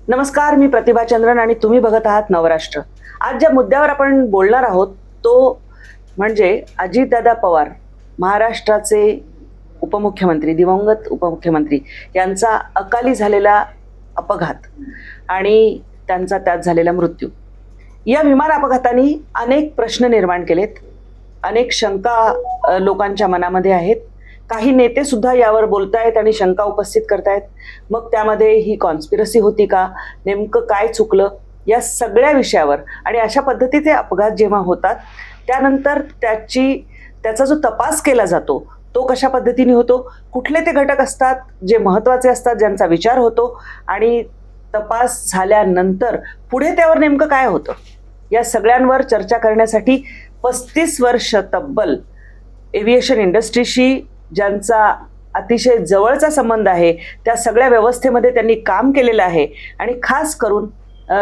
नमस्कार, मी प्रतिभा चंद्रन आणि तुम्ही बघत आहात नवराष्ट्र. आज ज्या मुद्द्यावर आपण बोलणार आहोत तो म्हणजे अजितदादा पवार, महाराष्ट्राचे उपमुख्यमंत्री, दिवंगत उपमुख्यमंत्री यांचा अकाली झालेला अपघात आणि त्यांचा त्यात झालेला मृत्यू. या विमान अपघाताने अनेक प्रश्न निर्माण केलेत, अनेक शंका लोकांच्या मनामध्ये आहेत. काही नेते सुद्धा यावर बोलतायत आणि शंका उपस्थित करतायत. मग त्यामध्ये ही कॉन्स्पिरसी होती का, नेमकं काय चुकलं, या सगळ्या विषयावर आणि अशा पद्धतीचे अपघात जेव्हा होतात त्यानंतर त्याचा जो तपास केला जातो तो कशा पद्धतीने होतो, कुठले ते घटक असतात जे महत्त्वाचे असतात, ज्यांचा विचार होतो आणि तपास झाल्यानंतर पुढे त्यावर नेमकं काय होतं, या सगळ्यांवर चर्चा करण्यासाठी 35 वर्ष तब्बल एव्हिएशन इंडस्ट्रीशी ज्यांचा अतिशय जवळचा संबंध आहे त्या सगळ्या व्यवस्थेमध्ये त्यांनी काम केलेलं आहे आणि खास करून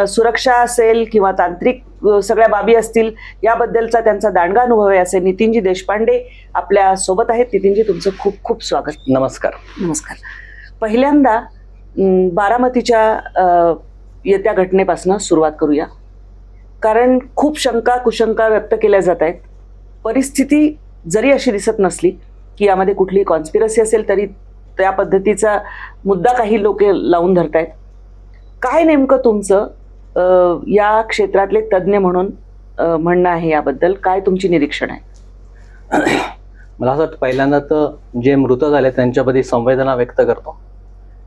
सुरक्षा असेल किंवा तांत्रिक सगळ्या बाबी असतील याबद्दलचा त्यांचा दांडगा अनुभव आहे असे नितीनजी देशपांडे आपल्या सोबत आहेत. नितीनजी, तुमचं खूप खूप स्वागत. नमस्कार. नमस्कार. पहिल्यांदा बारामतीच्या येत्या घटनेपासून सुरुवात करूया, कारण खूप शंका कुशंका व्यक्त केल्या जात आहेत. परिस्थिती जरी अशी दिसत नसली की यामध्ये कुठली कॉन्स्पिरसी असेल तरी त्या पद्धतीचा मुद्दा काही लोक लावून धरतायत. काय नेमकं तुमचं या क्षेत्रातले तज्ज्ञ म्हणून म्हणणं आहे, याबद्दल काय तुमची निरीक्षण आहे? मला असं वाटतं पहिल्यांदा तर जे मृत झाले त्यांच्याबद्दल संवेदना व्यक्त करतो,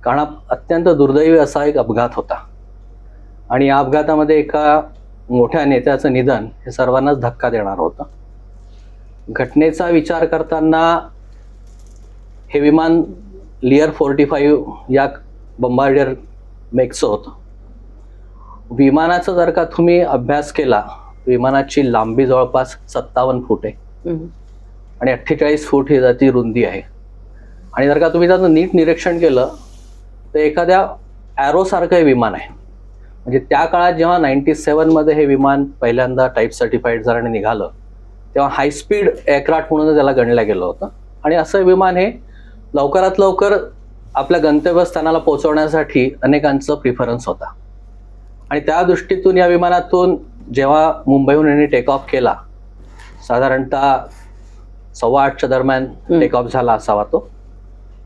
कारण अत्यंत दुर्दैवी असा एक अपघात होता आणि या अपघातामध्ये एका मोठ्या नेत्याचं निधन हे सर्वांनाच धक्का देणार होतं. घटनेचा विचार करताना हे विमान लियर 45 या बंबार्डियर मेकचं होतं. विमानाचा जर का तुम्ही अभ्यास केला, विमानाची लांबी जवळपास 57 फूट आहे आणि 48 फूट ही त्याची रुंदी आहे. आणि जर का तुम्ही त्याचं नीट निरीक्षण केलं तर एखाद्या ॲरोसारखं हे विमान आहे. म्हणजे त्या काळात जेव्हा 97 मध्ये हे विमान पहिल्यांदा टाईप सर्टिफाईड झाल्याने निघालं तेव्हा हायस्पीड एअरक्राफ्ट म्हणून त्याला गणलं गेलं होतं. आणि असं विमान हे लवकरात लवकर आपल्या गंतव्यस्थानाला पोहोचवण्यासाठी अनेकांचं प्रिफरन्स होता. आणि त्या दृष्टीतून या विमानातून जेव्हा मुंबईहून यांनी टेक ऑफ केला, साधारणतः 8:15च्या दरम्यान टेक ऑफ झाला असावा तो,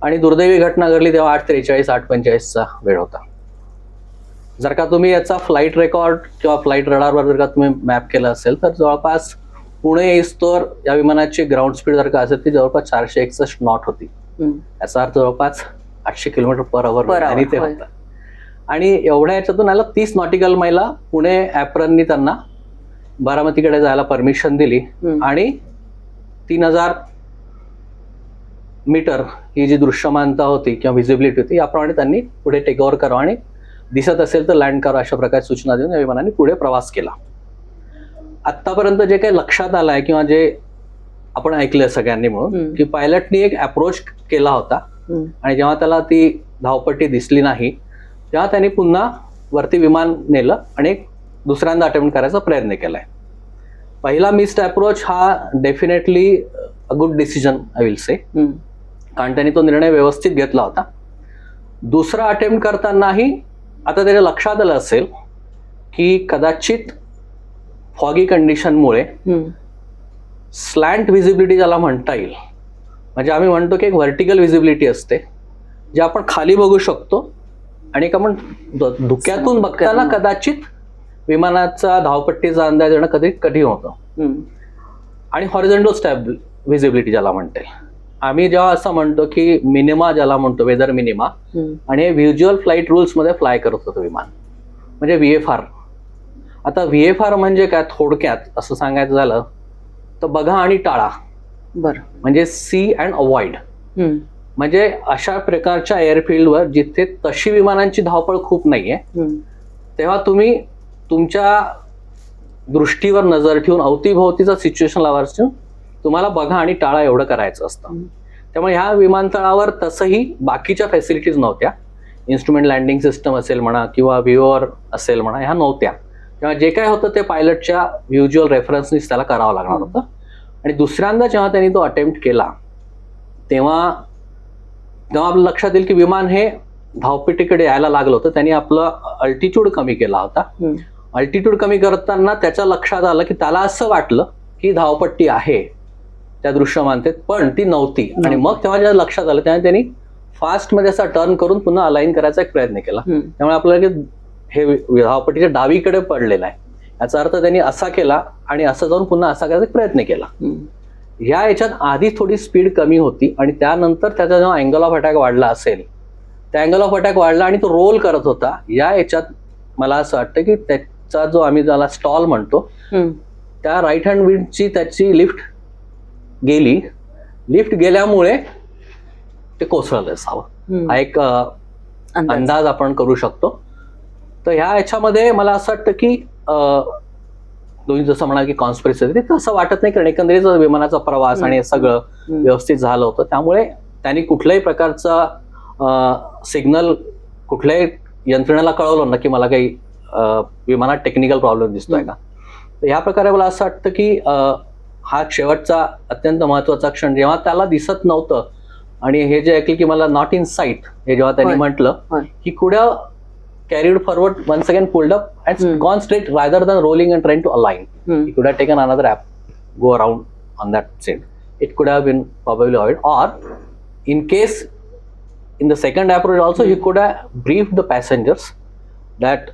आणि दुर्दैवी घटना घडली तेव्हा 8:43 8:45चा वेळ होता. जर का तुम्ही याचा फ्लाईट रेकॉर्ड किंवा फ्लाईट रडारवर जर का तुम्ही मॅप केलं असेल तर जवळपास पुणे येईस्तोवर या विमानाची ग्राउंड स्पीड जर का असेल ती जवळपास 461 नॉट होती. याचा अर्थ जवळपास 800 किलोमीटर/आवर आणि ते होतं. आणि एवढ्या याच्यातून याला 30 नॉटिकल मैला पुणे ॲप्रननी त्यांना बारामतीकडे जायला परमिशन दिली आणि 3000 मीटर ही जी दृश्यमानता होती किंवा व्हिजिबिलिटी होती याप्रमाणे त्यांनी पुढे टेक ओव्हर करावं आणि दिसत असेल तर लँड करा अशा प्रकारची सूचना देऊन या विमानाने पुढे प्रवास केला. आत्तापर्यंत जे काही लक्षात आलं आहे किंवा जे आपण ऐकलं सगळ्यांनी मिळून की पायलटनी एक अप्रोच केला होता आणि जेव्हा त्याला ती धावपट्टी दिसली नाही तेव्हा त्यांनी पुन्हा वरती विमान नेलं आणि एक दुसऱ्यांदा अटेम्प्ट करायचा प्रयत्न केलाय. पहिला मिस्ड अप्रोच हा definitely a good decision I will say, कारण त्यांनी तो निर्णय व्यवस्थित घेतला होता. दुसरा अटेम्प्ट करतानाही आता त्याच्या लक्षात आलं असेल की कदाचित फॉगी कंडिशनमुळे स्लॅन्ट व्हिजिबिलिटी ज्याला म्हणता येईल, म्हणजे आम्ही म्हणतो की एक व्हर्टिकल व्हिजिबिलिटी असते जे आपण खाली बघू शकतो आणि एक आपण धुक्यातून बघताना कदाचित विमानाचा धावपट्टीचा अंदाज येणं कधी कठीण होतं. आणि हॉरिझॉन्टल स्टॅब व्हिजिबिलिटी ज्याला म्हणता येईल, आम्ही जेव्हा असं म्हणतो की मिनिमा ज्याला म्हणतो वेदर मिनिमा, आणि व्हिज्युअल फ्लाईट रूल्समध्ये फ्लाय करत होतं विमान, म्हणजे VFR. आता VFR म्हणजे काय, थोडक्यात असं सांगायचं झालं तर बघा आणि टाळा. बरं. म्हणजे सी अँड अवॉइड. म्हणजे अशा प्रकारच्या एअरफील्डवर जिथे तशी विमानांची धावपळ खूप नाहीये तेव्हा तुम्ही तुमच्या दृष्टीवर नजर ठेवून अवतीभोवतीचा सिच्युएशन लावायचं, तुम्हाला बघा आणि टाळा एवढं करायचं असतं. त्यामुळे ह्या विमानतळावर तसंही बाकीच्या फॅसिलिटीज नव्हत्या. इन्स्ट्रुमेंट लँडिंग सिस्टम असेल म्हणा किंवा व्ह्यूअर असेल म्हणा, ह्या नव्हत्या. तेव्हा जे काय होतं ते पायलटच्या व्हिज्युअल रेफरन्सनीच त्याला करावं लागणार होतं. आणि दुसऱ्यांदा जेव्हा त्यांनी तो अटेम्प्ट केला तेव्हा आपल्या लक्षात येईल की विमान हे धावपट्टीकडे यायला लागलं होतं त्यांनी आपलं अल्टिट्यूड कमी केला होता. अल्टिट्यूड कमी करताना त्याच्या लक्षात आलं की त्याला असं वाटलं की धावपट्टी आहे त्या दृश्यमानतेत, पण ती नव्हती. आणि मग तेव्हा ज्या लक्षात आलं त्याने त्यांनी फास्ट मध्ये असा टर्न करून पुन्हा अलाइन करायचा एक प्रयत्न केला. त्यामुळे आपल्याला हे धावपट्टीच्या डावीकडे पडलेलं आहे याचा अर्थ त्यांनी असा केला आणि असं जाऊन पुन्हा असा करायचा प्रयत्न केला. ह्या याच्यात आधी थोडी स्पीड कमी होती आणि त्यानंतर त्याचा जेव्हा अँगल ऑफ अटॅक वाढला असेल त्या अँगल ऑफ अटॅक वाढला आणि तो रोल करत होता. या याच्यात मला असं वाटतं की त्याचा जो आम्ही ज्याला स्टॉल म्हणतो त्या राईट हँड विंडची त्याची लिफ्ट गेली. लिफ्ट गेल्यामुळे ते कोसळलं असावं हा एक अंदाज आपण करू शकतो. तर ह्या याच्यामध्ये मला असं वाटतं की दोन्ही जसं म्हणा की कॉन्स्पिरसी ते तसं वाटत नाही, कारण एकंदरीत विमानाचा प्रवास आणि हे सगळं व्यवस्थित झालं होतं. त्यामुळे त्यांनी कुठल्याही प्रकारचा सिग्नल कुठल्याही यंत्रणेला कळवलं ना की मला काही विमानात टेक्निकल प्रॉब्लेम दिसतोय का. तर ह्या प्रकारे मला असं वाटतं की हा शेवटचा अत्यंत महत्वाचा क्षण जेव्हा त्याला दिसत नव्हतं आणि हे जे ऐकलं की मला नॉट इन साईट हे जेव्हा त्यांनी म्हटलं की कुड carried forward once again, pulled up and gone straight rather than rolling and trying to align. He could have taken another go around on that side. It could have been probably avoided, or in case in the second approach also he could have briefed the passengers that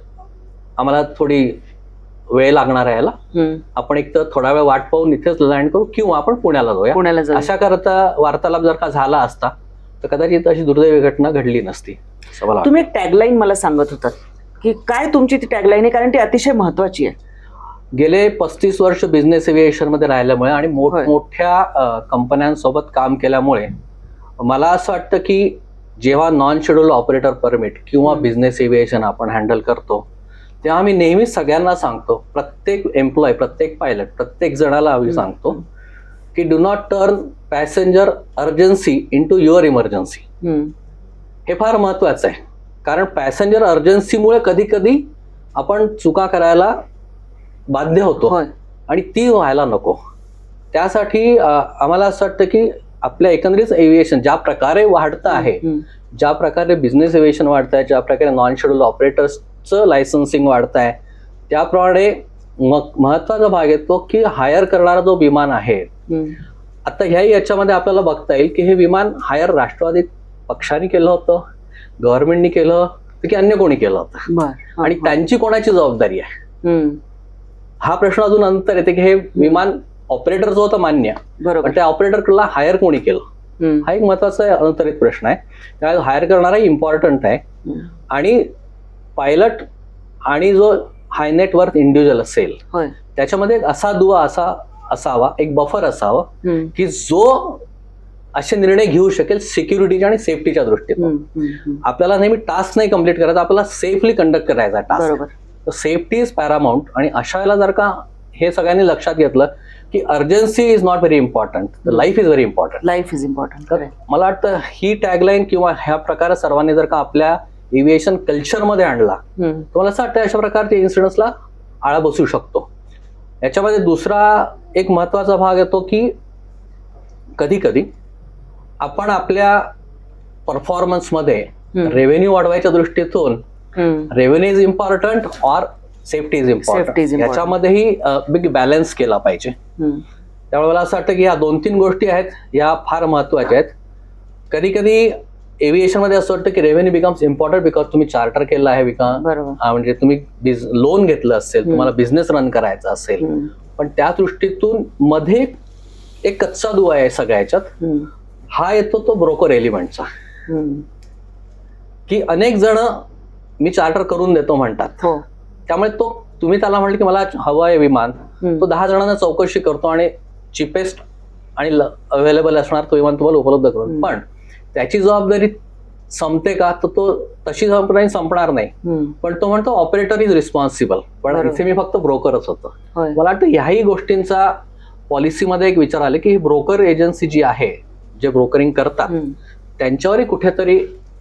आम्हाला थोडी वेळ लागणार आहे याला, आपण एक तर थोडा वेळ वाट पाहून इथेच लँड करू किंवा आपण पुण्याला जाऊया. अशा करता वार्तालाप जर का झाला असता तर कदाचित अशी दुर्दैवी घटना घडली नसती. तुम्ही एक टॅगलाईन मला सांगत होतात की काय तुमची ती टॅगलाईन आहे, कारण ती अतिशय महत्वाची आहे. गेले 35 वर्ष बिझनेस एव्हिएशन मध्ये राहिल्यामुळे आणि मोठमोठ्या कंपन्यांसोबत काम केल्यामुळे मला असं वाटतं की जेव्हा नॉन शेड्यूल ऑपरेटर परमिट किंवा बिझनेस एव्हिएशन आपण हँडल करतो तेव्हा आम्ही नेहमीच सगळ्यांना सांगतो, प्रत्येक एम्प्लॉय, प्रत्येक पायलट, प्रत्येक जणाला आम्ही सांगतो की do not turn passenger urgency into your emergency. हे फार महत्वाचं आहे, कारण पॅसेंजर अर्जन्सीमुळे कधी कधी आपण चुका करायला बाध्य होतो आणि ती व्हायला नको. त्यासाठी आम्हाला असं वाटतं की आपल्या एकंदरीत एव्हिएशन ज्या प्रकारे वाढतं आहे, ज्या प्रकारे बिझनेस एव्हिएशन वाढत आहे, ज्या प्रकारे नॉन शेड्यूल ऑपरेटर्सचं लायसन्सिंग वाढत आहे, त्याप्रमाणे महत्वाचा भाग येतो की हायर करणारा जो विमान आहे. आता याच्यामध्ये आपल्याला बघता येईल की हे विमान हायर राष्ट्रवादी पक्षाने केलं होतं, गव्हर्नमेंटनी केलं होतं की अन्य कोणी केलं होतं, आणि त्यांची कोणाची जबाबदारी आहे हा प्रश्न अजून नंतर येते की हे विमान ऑपरेटर जो होता मान्य, पण त्या ऑपरेटरला हायर कोणी केलं हा एक महत्वाचा अंतरित प्रश्न आहे. त्यामुळे हायर करणारा इम्पॉर्टंट आहे. आणि पायलट आणि जो हाय नेटवर्थ इंडिव्हिज्युअल असेल त्याच्यामध्ये एक असा दुवा असावा, एक बफर असावं की जो असे निर्णय घेऊ शकेल सिक्युरिटीच्या आणि सेफ्टीच्या दृष्टीने. आपल्याला नेहमी टास्क नाही कम्प्लीट करायचा, आपल्याला सेफली कंडक्ट करायचा टास्क. तर सेफ्टी इज पॅरामाउंट. आणि अशा वेळेला जर का हे सगळ्यांनी लक्षात घेतलं की urgency is not very important, life is very important. Life is important. मला वाटतं ही टॅगलाईन किंवा ह्या प्रकारे सर्वांनी जर का आपल्या एव्हिएशन कल्चरमध्ये आणला तर मला असं वाटतं अशा प्रकारच्या इन्सिडेंट्सला आळा बसू शकतो. याच्यामध्ये दुसरा एक महत्वाचा भाग येतो की कधी कधी आपण आपल्या परफॉर्मन्समध्ये रेव्हेन्यू वाढवायच्या दृष्टीतून revenue is important or safety is important, याच्यामध्येही बिग बॅलन्स केला पाहिजे. त्यामुळे मला असं वाटतं की या 2-3 गोष्टी आहेत या फार महत्वाच्या आहेत. कधी कधी एव्हिएशन मध्ये असं वाटतं की रेव्हेन्यू बिकम्स इम्पॉर्टंट बिकॉज तुम्ही चार्टर केलं आहे, म्हणजे तुम्ही लोन घेतलं असेल, तुम्हाला बिझनेस रन करायचा असेल, पण त्या दृष्टीतून मध्ये एक कच्चा दुवा आहे सगळ्याच्यात. हा येतो तो ब्रोकर एलिमेंटचा, की अनेक जण मी चार्टर करून देतो म्हणतात. त्यामुळे तुम्ही त्याला म्हटलं की मला हवं आहे विमान, तो 10 जणांना चौकशी करतो आणि चिपेस्ट आणि अवेलेबल असणार तो विमान तुम्हाला उपलब्ध करून. पण त्याची जबाबदारी संपते का, तर तो तशी जबाबदारी संपणार नाही. पण तो म्हणतो ऑपरेटर इज रिस्पॉन्सिबल, पण इथे मी फक्त ब्रोकरच होतो. मला वाटतं ह्याही गोष्टींचा पॉलिसीमध्ये एक विचार आले की ब्रोकर एजन्सी जी आहे, जे ब्रोकरिंग करतात त्यांच्यावरही कुठेतरी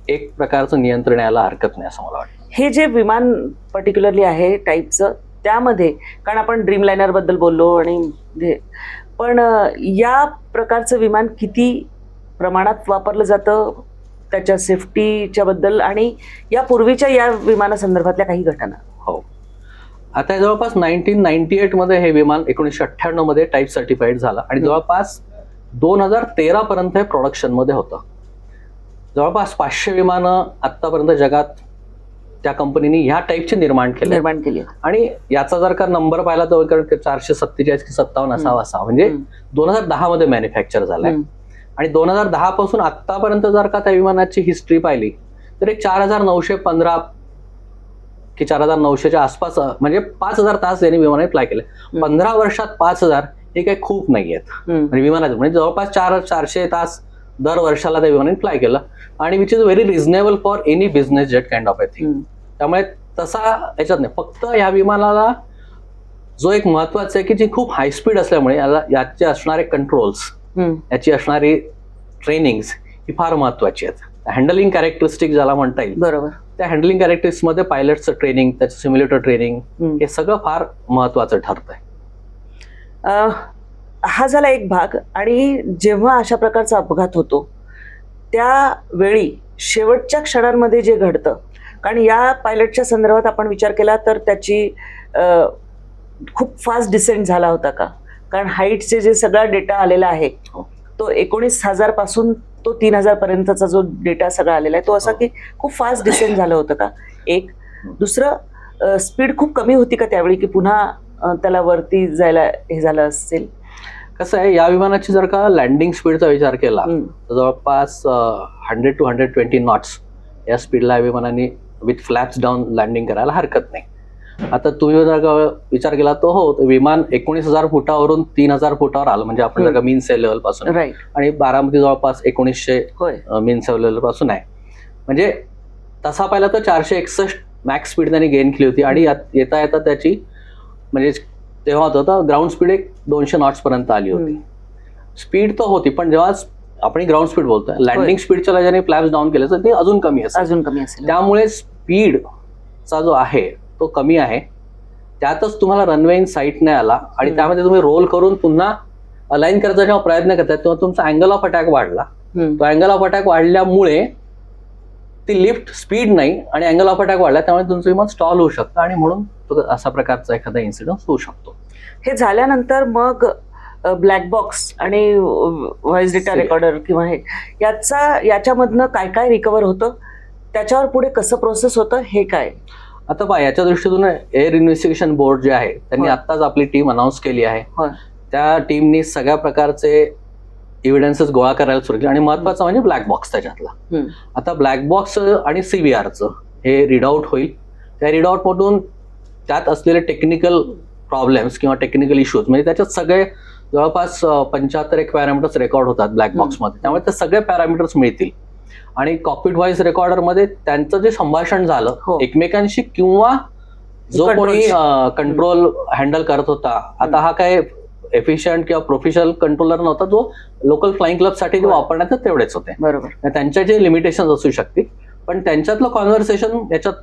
एक प्रकारचं नियंत्रण यायला हरकत नाही असं मला वाटतं. हे जे विमान पर्टिक्युलरली आहे टाईपचं, त्यामध्ये कारण आपण ड्रीमलायनर बद्दल बोललो आणि पण या प्रकारचं विमान किती प्रमाणात वापरलं जातं त्याच्या सेफ्टीच्या बद्दल आणि या पूर्वीच्या या विमानासंदर्भातल्या काही घटना. हो, आता हे जवळपास 1998 मध्ये हे विमान 1998 मध्ये टाईप सर्टिफाईड झालं आणि जवळपास 2013 पर्यंत हे प्रोडक्शन मध्ये होतं. जवळपास 500 विमानं आतापर्यंत जगात त्या कंपनीने ह्या टाईपचे निर्माण केली. आणि याचा जर का नंबर पाहिला तर 447 की 57 असावा, म्हणजे 2010 मध्ये मॅन्युफॅक्चर झालाय. आणि 2010 पासून आतापर्यंत जर का त्या विमानाची हिस्ट्री पाहिली तर एक 4915 की 4900च्या आसपास, म्हणजे 5000 तास यांनी विमानाने फ्लाय केले. 15 वर्षात 5000 हे काही खूप नाही आहेत म्हणजे विमानाचे, म्हणजे जवळपास 400 तास दर वर्षाला त्या विमानाने फ्लाय केलं. आणि which is very reasonable for any business jet kind of I think. त्यामुळे तसा याच्यात नाही, फक्त या विमानाला जो एक महत्वाचा आहे की जी खूप हाय स्पीड असल्यामुळे याचे असणारे कंट्रोल्स, याची असणारी ट्रेनिंग्स ही फार महत्वाची आहेत. हँडलिंग कॅरेक्टरिस्टिक ज्याला म्हणता येईल, बरोबर, त्या हँडलिंग कॅरेक्टरिस्टिक्स मध्ये पायलटचं ट्रेनिंग, त्याचं सिम्युलेटर ट्रेनिंग हे सगळं फार महत्वाचं ठरतंय. हा झाला एक भाग. आणि जेव्हा अशा प्रकारचा अपघात होतो त्यावेळी शेवटच्या क्षणांमध्ये जे घडतं, कारण या पायलटच्या संदर्भात आपण विचार केला तर त्याची खूप फास्ट डिसेंट झाला होता का? कारण हाईटचे जे सगळा डेटा आलेला आहे तो 19,000 पासून तो 3,000 पर्यंतचा जो डेटा सगळा आलेला आहे तो असा की खूप फास्ट डिसेंट झालं होतं का? एक. दुसरं, स्पीड खूप कमी होती का त्यावेळी की पुन्हा त्याला वरती जायला हे झालं असेल? कसं आहे, या विमानाची जर का लँडिंग स्पीडचा विचार केला तर जवळपास 100 to 120 नॉट्स या स्पीडला या विमानाने विथ फ्लॅप्स डाऊन लँडिंग करायला हरकत नाही. आता तुम्ही जर का विचार केला तर हो, विमान 19,000 फुटावरून 3,000 फुटावर आलं, म्हणजे आपण जर का मीन सी लेवल पासून, आणि बारामती जवळपास 1900 मीन सी लेवल पासून आहे. म्हणजे तसा पाहिला तर 461 मॅक्स स्पीड त्यांनी गेन केली होती. आणि येता येता त्याची म्हणजे तेव्हा होतं ग्राउंड स्पीड एक 200 नॉट्स पर्यंत आली होती. स्पीड तर होती, पण जेव्हा आपण ग्राउंड स्पीड बोलतोय, लँडिंग स्पीडच्या ज्याने फ्लॅप्स डाऊन केलं तर ते अजून कमी असेल. त्यामुळे स्पीडचा जो आहे तो कमी आहे. त्यातच तुम्हाला रनवे इन साईट नाही आला आणि त्यामध्ये तुम्ही रोल करून पुन्हा अलाइन करायचा जेव्हा प्रयत्न करताय तेव्हा तुमचा अँगल ऑफ अटॅक वाढला. तो अँगल ऑफ अटॅक वाढल्यामुळे ती लिफ्ट स्पीड नाही आणि अँगल ऑफ अटॅक वाढला, त्यामुळे तुमचं विमान स्टॉल होऊ शकतं आणि म्हणून असा प्रकारचा एखादा इन्सिडेंट होऊ शकतो. हे झाल्यानंतर मग ब्लॅक बॉक्स आणि व्हॉइस डेटा रेकॉर्डर किंवा हे याच्यामधनं काय काय रिकव्हर होतं, त्याच्यावर पुढे कसं प्रोसेस होतं हे काय? आता पहा, याच्या दृष्टीतून एअर इन्व्हेस्टिगेशन बोर्ड जे आहे त्यांनी आत्ताच आपली टीम अनाऊन्स केली आहे. त्या टीमनी सगळ्या प्रकारचे एव्हिडन्सेस गोळा करायला सुरू केले आणि महत्वाचं म्हणजे ब्लॅक बॉक्स त्याच्यातला. आता ब्लॅक बॉक्स आणि CVRचं हे रीडआउट होईल. त्या रीडआउट मधून त्यात असलेले टेक्निकल प्रॉब्लेम्स किंवा टेक्निकल इश्यूज, म्हणजे त्याच्यात सगळे जवळपास 75 एक पॅरामीटर्स रेकॉर्ड होतात ब्लॅक बॉक्समध्ये. त्यामुळे ते सगळे पॅरामीटर्स मिळतील. आणि कॉकपिट व्हॉइस रेकॉर्डर मध्ये त्यांचं जे संभाषण झालं एकमेकांशी किंवा जो कोणी कंट्रोल हँडल करत होता, आता हा काय एफिशियंट किंवा प्रोफेशनल कंट्रोलर नव्हता, जो लोकल फ्लाइंग क्लब साठी वापरण्यात तेवढेच होते. बरोबर, त्यांच्या जे लिमिटेशन असू शकतील, पण त्यांच्यातलं कॉन्व्हर्सेशन याच्यात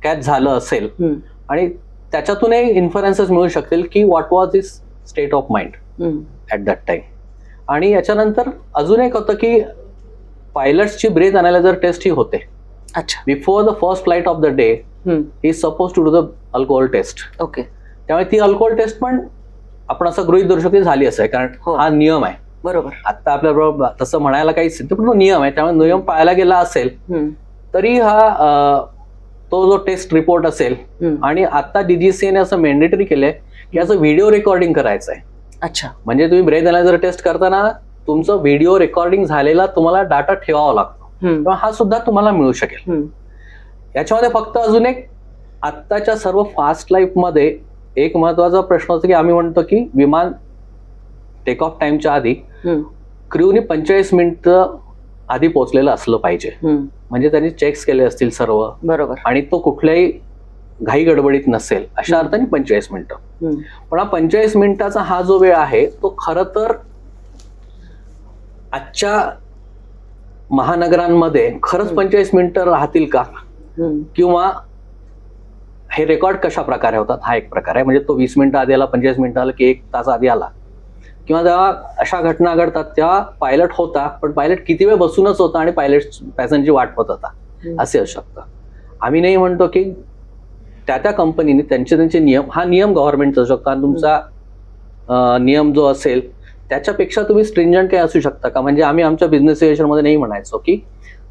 कॅच झालं असेल आणि त्याच्यातून इन्फरन्सेस मिळू शकतील की what was this state of mind at that time. आणि याच्यानंतर अजून एक होतं की पायलट्सची ब्रेथ अनालायझर टेस्ट ही होते. अच्छा, before the first flight of the day he is suppose to do the alcohol test. Okay, त्यामुळे ती अल्कोहोल टेस्ट पण आपण असं गृहीत धरू शकतो झाली असं आहे, कारण हा नियम आहे. बरोबर, आता आपल्याबरोबर तसं म्हणायला काहीच नाही, पण तो नियम आहे. त्यामुळे नियम पाळला गेला असेल तरी हा तो जो टेस्ट रिपोर्ट असेल. आणि आता DGCA असं मॅन्डेटरी केलंय की असं व्हिडिओ रेकॉर्डिंग करायचं आहे. अच्छा, म्हणजे तुम्ही ब्रेथ अनालायझर टेस्ट करताना तुमचं व्हिडिओ रेकॉर्डिंग झालेला तुम्हाला डाटा ठेवावा लागतो, तेव्हा हा सुद्धा तुम्हाला मिळू शकेल. याच्यामध्ये फक्त अजून एक आत्ताच्या सर्व फास्ट लाईफ मध्ये एक महत्वाचा प्रश्न होता की आम्ही म्हणतो की विमान टेक ऑफ टाइमच्या आधी क्रूनी 45 मिनिटं आधी पोहोचलेलं असलं पाहिजे, म्हणजे त्यांनी चेक्स केले असतील सर्व. बरोबर, आणि तो कुठल्याही घाई गडबडीत नसेल अशा अर्थाने 45 मिनिटं. पण हा 45 मिनिटाचा हा जो वेळ आहे तो खरं तर आजच्या महानगरांमध्ये खरंच 45 मिनिटं राहतील का, किंवा हे रेकॉर्ड कशा प्रकारे होतात हा एक प्रकार आहे. म्हणजे तो 20 मिनिटं आधी आला, 45 मिनिटं आला की 1 तास आधी आला, किंवा जेव्हा अशा घटना घडतात तेव्हा पायलट होता, पण पायलट किती वेळ बसूनच होता आणि पायलट पॅसेंजरची वाट पाहत होता, असे असू शकतं. आम्ही नाही म्हणतो की त्या कंपनीने त्यांचे नियम, हा नियम गव्हर्नमेंटचा असू शकतो आणि तुमचा नियम जो असेल त्याच्यापेक्षा तुम्ही स्ट्रिंजंट काही असू शकता का? म्हणजे आम्ही आमच्या बिझनेस मध्ये नाही म्हणायचो की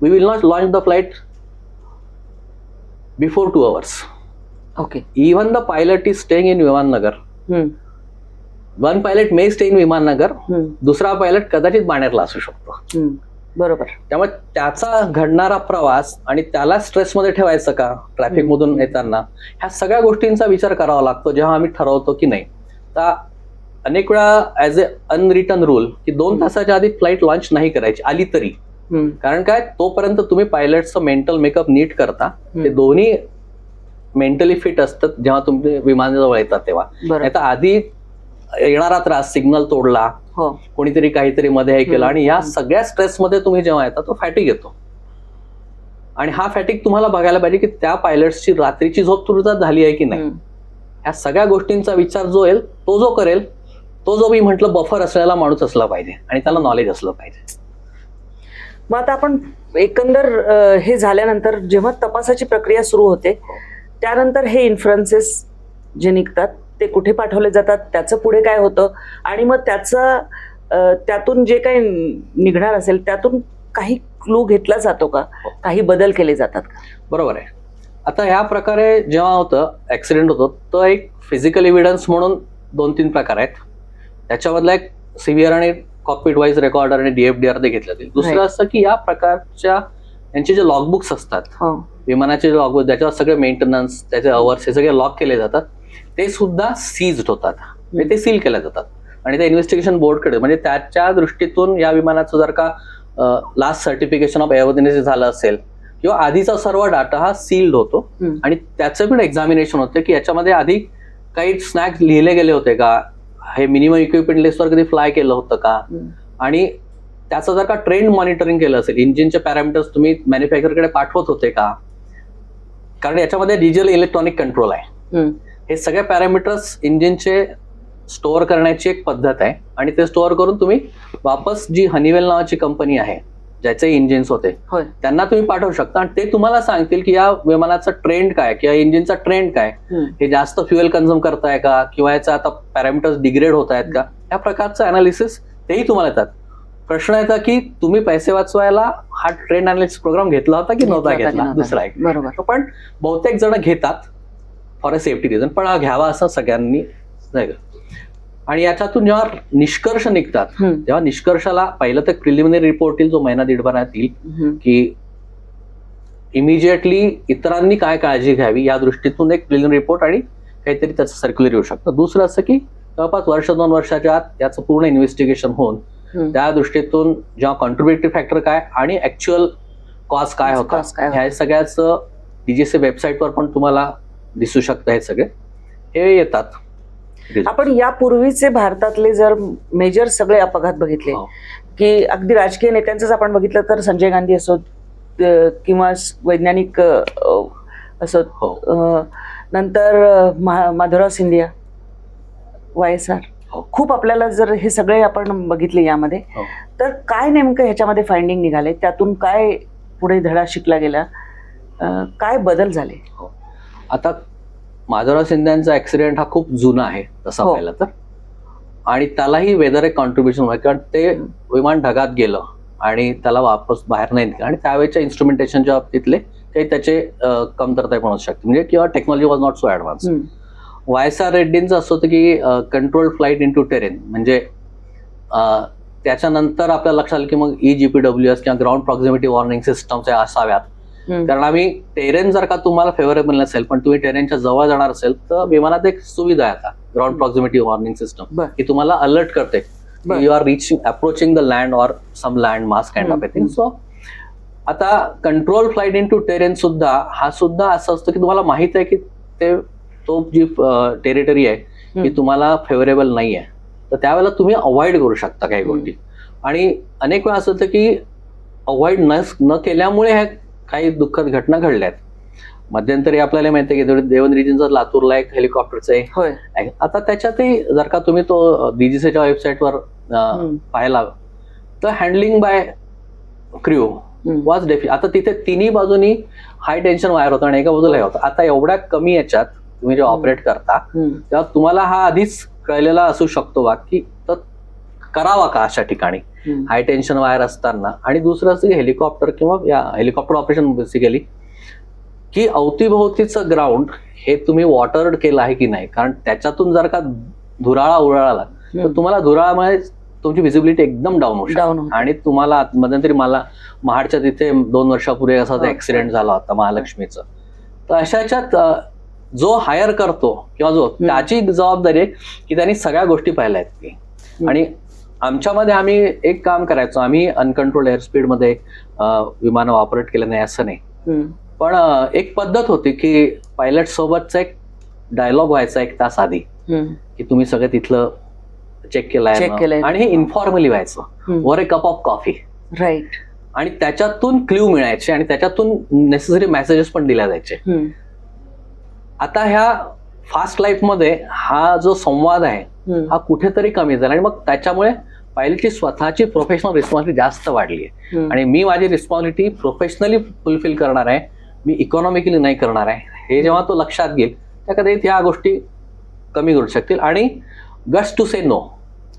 we will not launch the flight before 2 hours. Okay. Even the pilot is staying in Vimannagar. One pilot may stay in Vimannagar, दुसरा पायलट कदाचित बाणेरला असू शकतो. बरोबर. त्यामुळे त्याचा घडणारा प्रवास आणि त्याला स्ट्रेसमध्ये ठेवायचं का ट्रॅफिक मधून येताना, ह्या सगळ्या गोष्टींचा विचार करावा लागतो जेव्हा आम्ही ठरवतो की नाही. तर अनेक वेळा ऍज अ अनरिटन रूल की 2 तासाच्या आधी फ्लाईट लॉन्च नाही करायची आली तरी. कारण काय, तोपर्यंत तुम्ही पायलटचं मेंटल मेकअप नीट करता, ते दोन्ही मेंटली फिट असतात जेव्हा तुम्ही विमानाजवळ येतात तेव्हा. नाही तर आधी येणारा त्रास, सिग्नल तोडला, कोणीतरी काहीतरी मध्ये हे केलं आणि या सगळ्या स्ट्रेसमध्ये तुम्ही जेव्हा येता तो फॅटिक येतो. आणि हा फॅटिक तुम्हाला बघायला पाहिजे की त्या पायलट्सची रात्रीची झोप तुरुजात झाली आहे की नाही. ह्या सगळ्या गोष्टींचा विचार जो येईल, तो जो करेल, तो जो मी म्हटलं बफर असलेला माणूस असला पाहिजे आणि त्याला नॉलेज असलं पाहिजे. मग आता आपण एकंदर हे झाल्यानंतर जेव्हा तपासाची प्रक्रिया सुरू होते त्यानंतर हे इन्फ्लुएन्सेस जे निघतात ते कुठे पाठवले जातात, त्याचं पुढे काय होतं आणि मग त्यातून जे काही निघणार असेल त्यातून काही क्लू घेतला जातो का, काही बदल केले जातात का? बरोबर आहे. आता ह्या प्रकारे जेव्हा होतं ऍक्सिडेंट होतो तर एक फिजिकल एव्हिडन्स म्हणून 2-3 प्रकार आहेत. त्याच्यामधला एक सीव्हीआर आणि कॉकपिट वाईज रेकॉर्डर आणि DFDR ते घेतलं जाईल. दुसरं असं की या प्रकारच्या यांचे जे लॉगबुक्स असतात, विमानाचे लॉगबुक ज्याच्यावर सगळे मेंटेनन्स, त्याचे अवर्स हे सगळे लॉग केले जातात, ते सुद्धा सीज्ड होतात, ते सील केले जातात आणि ते इन्व्हेस्टिगेशन बोर्डकडे, म्हणजे त्याच्या दृष्टीतून या विमानाचं जर का लास्ट सर्टिफिकेशन ऑफ एअरवर्दीनेस झालं असेल किंवा आधीचा सर्व डाटा हा सील्ड होतो आणि त्याचं पण एक्झामिनेशन होतं की याच्यामध्ये आधी काही स्नॅक्स लिहिले गेले होते का, हे मिनिमम इक्विपमेंट लिस्टवर कधी फ्लाय केलं होतं का, आणि त्याचं जर का ट्रेंड मॉनिटरिंग केलं असेल, इंजिनचे पॅरामीटर्स तुम्ही मॅन्युफॅक्चरकडे पाठवत होते का, कारण याच्यामध्ये डिजिटल इलेक्ट्रॉनिक कंट्रोल आहे. हे सगळे पॅरामीटर्स इंजिनचे स्टोअर करण्याची एक पद्धत आहे आणि ते स्टोअर करून तुम्ही वापस जी हनीवेल नावाची कंपनी आहे ज्याचे इंजिन्स होते त्यांना तुम्ही पाठवू शकता आणि ते तुम्हाला सांगतील की या विमानाचा ट्रेंड काय किंवा इंजिनचा ट्रेंड काय, हे जास्त फ्युएल कन्झ्युम करताय का किंवा याचा आता पॅरामीटर्स डिग्रेड होत आहेत का, या प्रकारचं अनालिसिस तेही तुम्हाला येतात. प्रश्न येतात की तुम्ही पैसे वाचवायला हा ट्रेंड अनालिसिस प्रोग्राम घेतला होता की नव्हता घेतला, दुसरा एक. बरोबर. पण बहुतेक जण घेतात फॉर अ सेफ्टी रिझन, पण हा घ्यावा असं सगळ्यांनी नाही. आणि याच्यातून जेव्हा निष्कर्ष निघतात तेव्हा निष्कर्षाला पहिलं तर प्रिलिमिनरी रिपोर्ट येईल, जो 1.5 महिन्यात येईल की इमिजिएटली इतरांनी काय काळजी घ्यावी या दृष्टीतून एक प्रिलिमिनरी रिपोर्ट आणि काहीतरी त्याचं सर्क्युलर येऊ शकतं. दुसरं असं की जवळपास 1-2 वर्षाच्या आत याचं पूर्ण इन्व्हेस्टिगेशन होऊन त्या दृष्टीतून जेव्हा कॉन्ट्रीब्युटरी फॅक्टर काय आणि ऍक्च्युअल कॉस्ट काय होता, ह्या सगळ्याचं DGCA वेबसाईटवर पण तुम्हाला दिसू शकतं. हे सगळे हे येतात. आपण यापूर्वीचे भारतातले जर मेजर सगळे अपघात बघितले की अगदी राजकीय नेत्यांचंच आपण बघितलं तर संजय गांधी असो किंवा वैज्ञानिक असो, नंतर माधवराव सिंधिया, YSR, खूप आपल्याला जर हे सगळे आपण बघितले यामध्ये, तर काय नेमकं ह्याच्यामध्ये फाइंडिंग निघाले, त्यातून काय पुढे धडा शिकला गेला, काय बदल झाले? आता माधवराव सिंधियांचा ऍक्सिडेंट हा खूप जुना आहे तसा पाहिला तर, आणि त्यालाही वेदर एक कॉन्ट्रीब्युशन आहे कारण ते विमान ढगात गेलं आणि त्याला वापस बाहेर नाही निघालं आणि त्यावेळेच्या इन्स्ट्रुमेंटेशनच्या बाबतीतले काही त्याचे कमतरता म्हणू शकते, म्हणजे किंवा technology was not so advance. YSR रेड्डींचं असं होतं की control flight into terrain, म्हणजे त्याच्यानंतर आपल्या लक्षात आलं की मग EGPWS किंवा ग्राउंड प्रॉक्झिमिटी वॉर्निंग सिस्टम्स असाव्यात, कारण आम्ही टेरेन जर का तुम्हाला फेवरेबल नसेल पण तुम्ही टेरेनच्या जवळ जाणार असेल तर विमानात एक सुविधा आहे आता ग्राउंड प्रॉक्झिमिटी वॉर्निंग सिस्टम की तुम्हाला अलर्ट करते you are approaching the land or some land mass kind of thing. So आता control flight into terrain सुद्धा हा सुद्धा असं असतं की तुम्हाला माहित आहे की तो जी टेरिटरी आहे ती तुम्हाला फेवरेबल नाही आहे, तर त्यावेळेला तुम्ही अवॉइड करू शकता काही गोष्टी. आणि अनेक वेळा असं होतं की अवॉइड न केल्यामुळे ह्या काही दुःखद घटना घडल्या आहेत. मध्यंतरी आपल्याला माहिती आहे की देवनरीजींचा लातूरला एक हेलिकॉप्टरचं होय. आता त्याच्यातही जर का तुम्ही तो डीजीसीच्या वेबसाईटवर पाहिला तर हँडलिंग बाय क्र्यू वॉज आता तिथे तिन्ही बाजूनी हाय टेन्शन वायर होता आणि एका बाजूला हे होतं. आता एवढ्या कमी याच्यात तुम्ही जेव्हा ऑपरेट करता तेव्हा तुम्हाला हा आधीच कळलेला असू शकतो बा की तर करावा का अशा ठिकाणी हाय टेन्शन वायर असताना. आणि दुसरं असं की हेलिकॉप्टर किंवा या हेलिकॉप्टर ऑपरेशन बेसिकली की अवतीभोवतीचं ग्राउंड हे तुम्ही वॉटर्ड केलं आहे की नाही, कारण त्याच्यातून जर का धुराळा उराळाला तर तुम्हाला धुराळामुळे तुमची व्हिजिबिलिटी एकदम डाऊन होऊ आणि तुम्हाला मध्यंतरी मला महाडच्या तिथे 2 वर्षापूर्वी असा ऍक्सिडेंट झाला होता महालक्ष्मीचं. तर अशाच्यात जो हायर करतो किंवा जो त्याची जबाबदारी आहे की त्यांनी सगळ्या गोष्टी पाहिल्या आहेत की. आणि आमच्यामध्ये आम्ही एक काम करायचो, आम्ही अनकंट्रोल्ड एअर स्पीड मध्ये विमानं ऑपरेट केलं नाही असं नाही, पण एक पद्धत होती की पायलट सोबतचा एक डायलॉग व्हायचा 1 तास आधी की तुम्ही सगळं तिथलं चेक केलंय आणि हे इन्फॉर्मली व्हायचं वर ए कप ऑफ कॉफी. राईट. आणि त्याच्यातून क्ल्यू मिळायचे आणि त्याच्यातून नेसेसरी मेसेजेस पण दिल्या जायचे. आता ह्या फास्ट लाईफ मध्ये हा जो संवाद आहे हा कुठेतरी कमी झाला आणि मग त्याच्यामुळे पायलटची स्वतःची प्रोफेशनल रिस्पॉन्सिबिलिटी जास्त वाढली आहे. आणि मी माझी रिस्पॉन्सिबिलिटी प्रोफेशनली फुलफिल करणार आहे, मी इकॉनॉमिकली नाही करणार आहे. हे जेव्हा तो लक्षात घेईल त्या कदाचित ह्या गोष्टी कमी करू शकतील. आणि guts to say no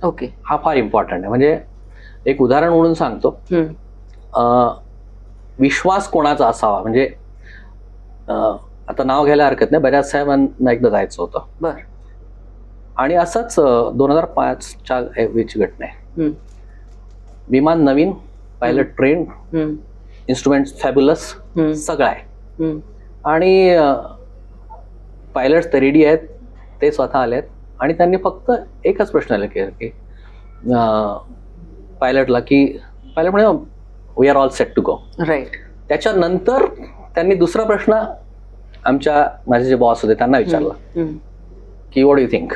okay हा फार इम्पॉर्टंट आहे. म्हणजे एक उदाहरण म्हणून सांगतो, विश्वास कोणाचा असावा म्हणजे आता नाव घ्यायला हरकत नाही, बऱ्याच साहेबांना एकदा जायचं होतं. बर. आणि असंच 2005च्या वेळची घटना आहे. विमान नवीन, पायलट ट्रेन, इन्स्ट्रुमेंट फॅब्युलस, सगळं आहे. आणि पायलट रेडी आहेत, ते स्वतः आले आहेत आणि त्यांनी फक्त एकच प्रश्न आला की पायलटला की पायलट म्हणे we are all set to go. Right. त्याच्यानंतर त्यांनी दुसरा प्रश्न माझे जे बॉस होते त्यांना विचारला की व्हॉट यू थिंक.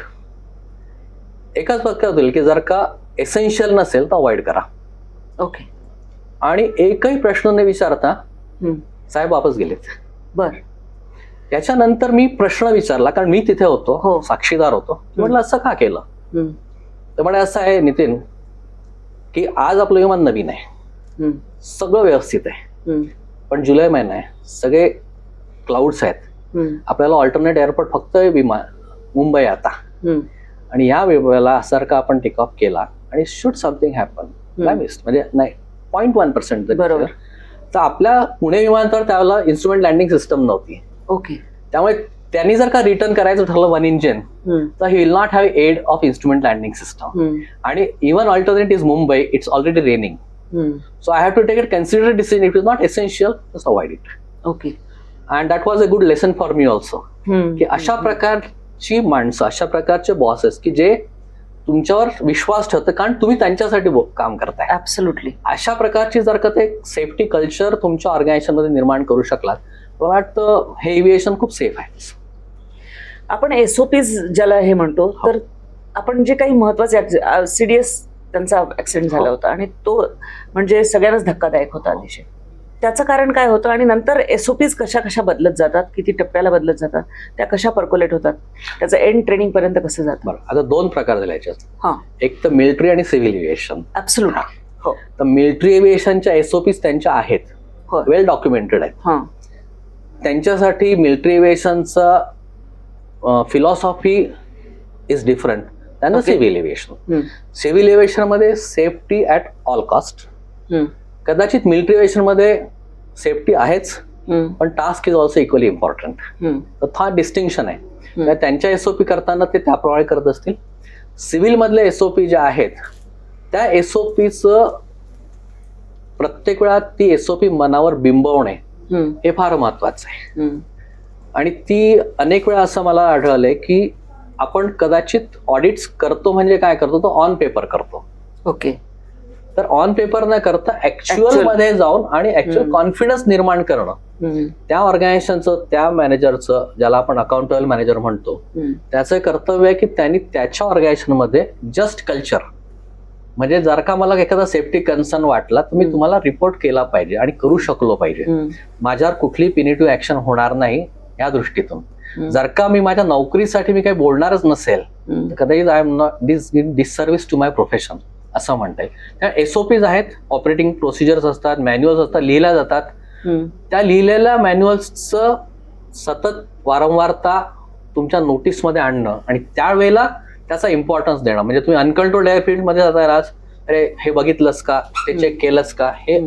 एकच वाक्य होईल की जर का एसेन्शियल नसेल तर अवॉइड करा. ओके. आणि एकही प्रश्न न विचारता साहेब वापस गेलेत. बर. त्याच्यानंतर मी प्रश्न विचारला, कारण मी तिथे होतो, साक्षीदार होतो. म्हटलं असं का केलं. तर म्हणे असं आहे नितीन की आज आपलं विमान नवीन आहे, सगळं व्यवस्थित आहे, पण जुलै महिना आहे, सगळे क्लाउड्स आहेत, आपल्याला ऑल्टरनेट एअरपोर्ट फक्त विमान मुंबई आता. आणि या वेळेला सारखा आपण टेक ऑफ केला आणि शुड समथिंग हॅपन म्हणजे नाही 0.1% बरोबर. तर आपल्या पुणे विमानतळ त्यावेळेला इन्स्ट्रुमेंट लँडिंग सिस्टम नव्हती. ओके. त्यामुळे त्यांनी जर का रिटर्न करायचं ठरलं 1 इंजिन तर ही will not have aid of instrument landing system. आणि even alternate is Mumbai, it's already raining, so I have to take it consider decision. It is not essential, just avoid it. Okay. And that was a good lesson for me also की अशा प्रकारची माणसं, अशा प्रकारचे bosses की जे तुमच्यावर विश्वास ठेवतं कारण तुम्ही त्यांच्यासाठी काम करताय. ऍब्सोल्युटली. अशा प्रकारची जर का ते सेफ्टी कल्चर तुमच्या ऑर्गनायझेशन मध्ये निर्माण करू शकलात मला वाटतं हे एव्हिएशन खूप सेफ आहे. आपण एसओपीज ज्याला हे म्हणतो, तर आपण जे काही महत्वाचे सीडीएस त्यांचा ऍक्सिडेंट झाला होता आणि तो म्हणजे सगळ्यांनाच धक्कादायक होता अतिशय. त्याचं कारण काय होतं आणि नंतर एसओपीज कशा कशा बदलत जातात, किती टप्प्याला बदलत जातात, त्या कशा पर्क्युलेट होतात, त्याचं एंड ट्रेनिंग पर्यंत कसं जातं. आता 2 प्रकार झाले याच्यात. एक तर मिलिटरी आणि सिव्हिल एव्हिएशन. ऍब्सोल्युटली. हो. तर मिलिटरी एव्हिएशनच्या एसओपीज त्यांच्या आहेत, वेल डॉक्युमेंटेड आहेत. त्यांच्यासाठी मिलिटरी एव्हिएशनचा philosophy is different than the civil aviation. Civil aviation मध्ये सेफ्टी ॲट ऑल कॉस्ट. कदाचित मिलिटरी एव्हिएशन मध्ये सेफ्टी आहेच, पण task is also equally important. तर हा डिस्टिंक्शन आहे. त्यांच्या एसओपी करताना ते त्याप्रमाणे करत असतील. सिव्हिल मधले एसओपी जे आहेत त्या एसओपीचं प्रत्येक वेळा ती एसओपी मनावर बिंबवणे हे फार महत्वाचं आहे. आणि ती अनेक वेळा असं मला आढळलंय की आपण कदाचित ऑडिट्स करतो म्हणजे काय करतो, तो ऑन पेपर करतो. ओके. तर ऑन पेपर न करता ऍक्च्युअल मध्ये जाऊन आणि ऍक्च्युअल कॉन्फिडन्स निर्माण करणं त्या ऑर्गनायझेशनचं, त्या मॅनेजरचं, ज्याला आपण अकाउंटेबल मॅनेजर म्हणतो, त्याचं कर्तव्य आहे की त्यांनी त्याच्या ऑर्गनायझेशन मध्ये जस्ट कल्चर म्हणजे जर का मला एखादा सेफ्टी कन्सर्न वाटला तर मी तुम्हाला रिपोर्ट केला पाहिजे आणि करू शकलो पाहिजे. माझ्यावर कुठली पिनिटिव्ह ऍक्शन होणार नाही या दृष्टीतून. जर का मी माझ्या नोकरीसाठी मी काही बोलणारच नसेल तर कदाचित I am not disservice to my profession असं म्हणता येईल. त्या SOPs आहेत, ऑपरेटिंग प्रोसिजर्स असतात, मॅन्युअल्स असतात, लिहिल्या जातात. त्या लिहिलेल्या मॅन्युअल्सचं सतत वारंवारता तुमच्या नोटीसमध्ये आणणं आणि त्यावेळेला त्याचा इम्पॉर्टन्स देणं. म्हणजे तुम्ही अनकंट्रोल्ड एअरफील्डमध्ये जाता आज, अरे हे बघितलंस का, ते चेक केलंस का, हे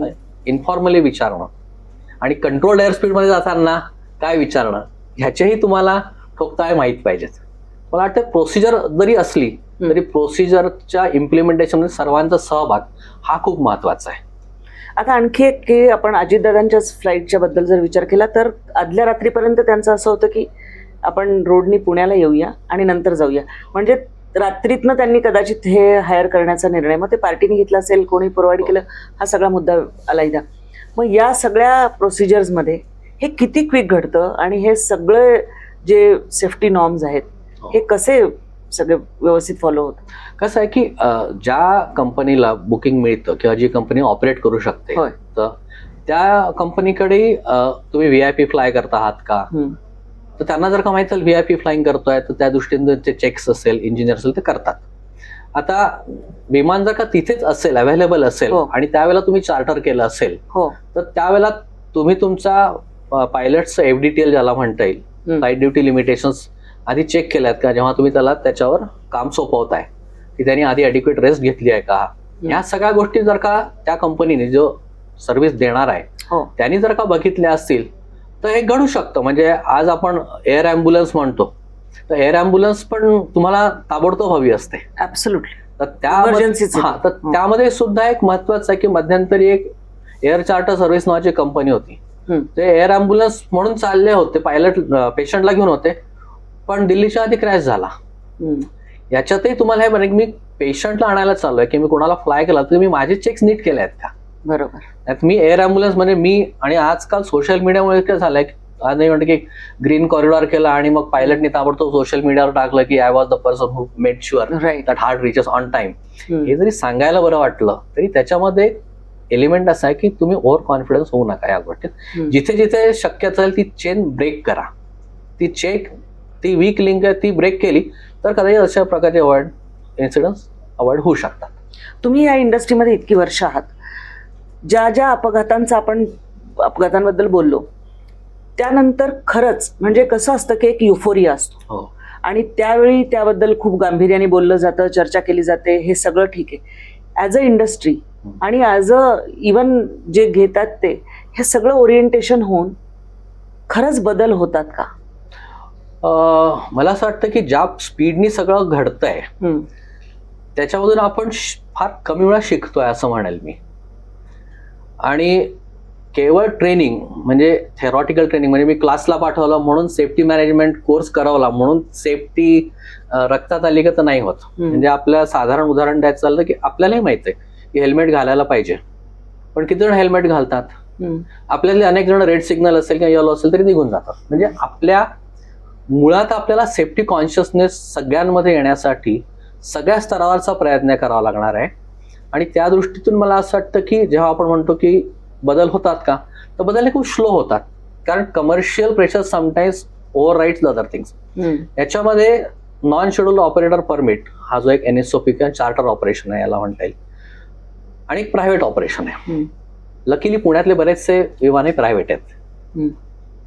इन्फॉर्मली विचारणं. आणि कंट्रोल्ड एअरस्पीडमध्ये जाताना काय विचारणं ह्याचेही तुम्हाला ठोकताळे माहीत पाहिजेत. मला वाटतं प्रोसिजर जरी असली तरी प्रोसिजरच्या इम्प्लिमेंटेशनमध्ये सर्वांचा सहभाग हा खूप महत्वाचा आहे. आता आणखी एक की आपण अजितदादांच्याच फ्लाईटच्या बद्दल जर विचार केला तर आदल्या रात्रीपर्यंत त्यांचं असं होतं की आपण रोडनी पुण्याला येऊया आणि नंतर जाऊया. म्हणजे रात्रीतनं त्यांनी कदाचित हे हायर करण्याचा निर्णय, मग ते पार्टीने घेतला असेल, कोणी प्रोव्हाइड केलं, हा सगळा मुद्दा आलायदा. मग या सगळ्या प्रोसिजर्समध्ये हे किती क्विक घडतं आणि हे सगळे जे सेफ्टी नॉर्म्स आहेत हे कसे सगळे व्यवस्थित फॉलो होतं? कसं आहे की ज्या कंपनीला बुकिंग मिळतं किंवा जी कंपनी ऑपरेट करू शकते तर त्या कंपनीकडे तुम्ही VIP फ्लाय करता आहात का, तर त्यांना जर का माहिती VIP फ्लाईंग करतोय तर त्या दृष्टीने ते चेक्स असेल, इंजिनियर असेल ते करतात. आता विमान जर का तिथेच असेल, अवेलेबल असेल आणि त्यावेळेला तुम्ही चार्टर केलं असेल तर त्यावेळेला तुम्ही तुमचा पायलटचं FDTL ज्याला म्हणता येईल, फ्लाईट ड्युटी लिमिटेशन्स आधी चेक केल्यात का, जेव्हा तुम्ही त्याला त्याच्यावर काम सोपवताय की त्यांनी आधी ॲडिक्वेट रेस्ट घेतली आहे का. ह्या सगळ्या गोष्टी जर का त्या कंपनीने जो सर्व्हिस देणार आहे त्यांनी जर का बघितल्या असतील तर हे घडू शकतं. म्हणजे आज आपण एअर ॲम्ब्युलन्स म्हणतो तर एअर ॲम्ब्युलन्स पण तुम्हाला ताबडतोब हवी असते. ऍब्सोल्युटली. तर त्यामध्ये सुद्धा एक महत्वाचं आहे की मध्यंतरी एक एअर चार्टर सर्व्हिस नावाची कंपनी होती. ते एअर ॲम्ब्युलन्स म्हणून चालले होते, पायलट पेशंटला घेऊन होते, पण दिल्लीच्या आधी क्रॅश झाला. याच्यातही तुम्हाला हे बरं मी पेशंटला आणायला चाललोय की मी कोणाला फ्लाय केला तर मी माझे चेक्स नीट केले आहेत का. बरोबर. मी एअर ॲम्ब्युलन्स म्हणजे मी आणि आजकाल सोशल मीडियामुळे काय झालंय, आज नाही म्हणतं की ग्रीन कॉरिडॉर केला आणि मग पायलटने ताबडतोब सोशल मीडियावर टाकलं की I was the person who made sure that heart reaches on time. हे जरी सांगायला बरं वाटलं तरी त्याच्यामध्ये एलिमेंट असा आहे की तुम्ही ओव्हर कॉन्फिडन्स होऊ नका या गोष्टीत. जिथे जिथे शक्य असेल ती चेन ब्रेक करा. ती वीक लिंक आहे ती ब्रेक केली तर कदाचित अशा प्रकारचे इन्सिडेंट्स अवॉइड होऊ शकतात. तुम्ही या इंडस्ट्रीमध्ये इतकी वर्ष आहात, ज्या ज्या अपघातांबद्दल बोललो त्यानंतर खरंच म्हणजे कसं असतं की एक युफोरिया असतो आणि त्यावेळी त्याबद्दल खूप गांभीर्याने बोललं जातं, चर्चा केली जाते, हे सगळं ठीक आहे. ॲज अ इंडस्ट्री आणि ॲज अ इवन जे घेतात ते हे सगळं ओरिएंटेशन होऊन खरंच बदल होतात का? मला असं वाटतं की ज्या स्पीडनी सगळं घडतंय त्याच्यामधून आपण फार कमी वेळा शिकतोय असं म्हणेल मी. आणि केवळ ट्रेनिंग म्हणजे थेरॉटिकल ट्रेनिंग म्हणजे मी क्लासला पाठवलं म्हणून सेफ्टी मॅनेजमेंट कोर्स करवला म्हणून सेफ्टी रक्तात आली का तर नाही होत. म्हणजे आपल्या साधारण उदाहरण द्यायचं चाललं की आपल्यालाही माहित आहे की हेल्मेट घालायला पाहिजे, पण किती जण हेल्मेट घालतात? आपल्याला अनेक जण रेड सिग्नल असेल किंवा येलो असेल तरी निघून जातात. म्हणजे आपल्या मुळात आपल्याला सेफ्टी कॉन्शियसनेस सगळ्यांमध्ये येण्यासाठी सगळ्या स्तरावरचा प्रयत्न करावा लागणार आहे. आणि त्या दृष्टीतून मला असं वाटतं की जेव्हा आपण म्हणतो की बदल होतात का, तर बदल हे खूप स्लो होतात. कारण commercial pressure sometimes overrides the other things. याच्यामध्ये नॉन शेड्यूल ऑपरेटर परमिट हा जो एक NSOP किंवा चार्टर ऑपरेशन आहे याला म्हणता येईल, आणि एक प्रायव्हेट ऑपरेशन आहे. लकीली पुण्यातले बरेचसे विमाने प्रायव्हेट आहेत.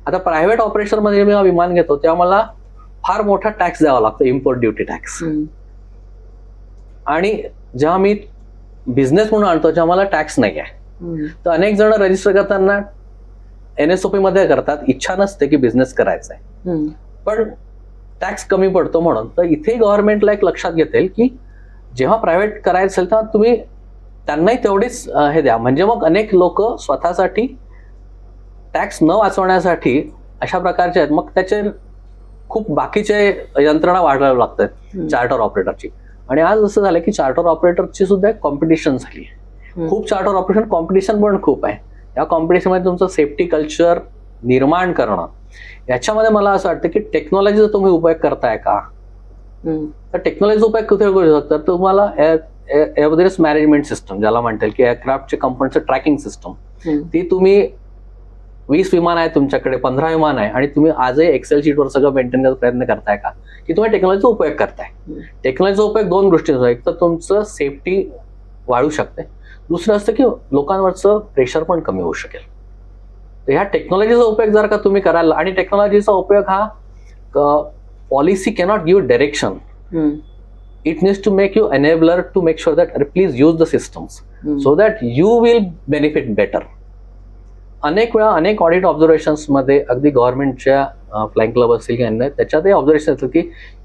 आता प्रायव्हेट ऑपरेशन मध्ये मी विमान घेतो तेव्हा मला फार मोठा टॅक्स द्यावा लागतो, इम्पोर्ट ड्युटी टॅक्स. आणि जेव्हा मी बिझनेस म्हणून आणतो जेव्हा मला टॅक्स नाही आहे, तर अनेक जण रजिस्टर करताना NSOP मध्ये करतात, इच्छा नसते की बिझनेस करायचा आहे पण टॅक्स कमी पडतो म्हणून. तर इथे गव्हर्नमेंटला एक लक्षात घेतील की जेव्हा प्रायव्हेट करायचं असेल तेव्हा तुम्ही त्यांनाही तेवढीच हे द्या. म्हणजे मग अनेक लोक स्वतःसाठी टॅक्स न वाचवण्यासाठी अशा प्रकारचे आहेत, मग त्याचे खूप बाकीचे यंत्रणा वाढवावी लागतात चार्टर ऑपरेटरची. आणि आज असं झालं की चार्टर ऑपरेटरची सुद्धा एक कॉम्पिटिशन झाली आहे. खूप चार्टर ऑपरेशन कॉम्पिटिशन पण खूप आहे. या कॉम्पिटिशनमध्ये तुमचं सेफ्टी कल्चर निर्माण करणं, याच्यामध्ये मला असं वाटतं की टेक्नॉलॉजीचा तुम्ही उपयोग करताय का, तर टेक्नॉलॉजीचा उपयोग कुठे करू शकता, तर तुम्हाला एअरवर्दीनेस मॅनेजमेंट सिस्टम ज्याला म्हणता येईल की एअरक्राफ्टचे कंपनीचं ट्रॅकिंग सिस्टम, हम्म. ती तुम्ही 20 विमान आहे तुमच्याकडे, 15 विमान आहे आणि तुम्ही आजही एक्सेल शीटवर सगळं मेंटेन करायचा प्रयत्न करताय का, की तुम्ही टेक्नॉलॉजीचा उपयोग करताय. टेक्नॉलॉजीचा उपयोग दोन गोष्टींचा, एक तर तुमचं सेफ्टी वाढू शकते, दुसरं असतं की लोकांवरचं प्रेशर पण कमी होऊ शकेल. तर ह्या टेक्नॉलॉजीचा उपयोग जर का तुम्ही कराल, आणि टेक्नॉलॉजीचा उपयोग हा policy cannot give direction, it needs to make you enabler to make sure that अरे please use the systems so that you will benefit better. अनेक वेळा अनेक ऑडिट ऑब्झर्वेशन्समध्ये अगदी गव्हर्नमेंटच्या फ्लाईंग क्लब असतील की अन्य त्याच्यातही ऑब्झर्वेशन असतं की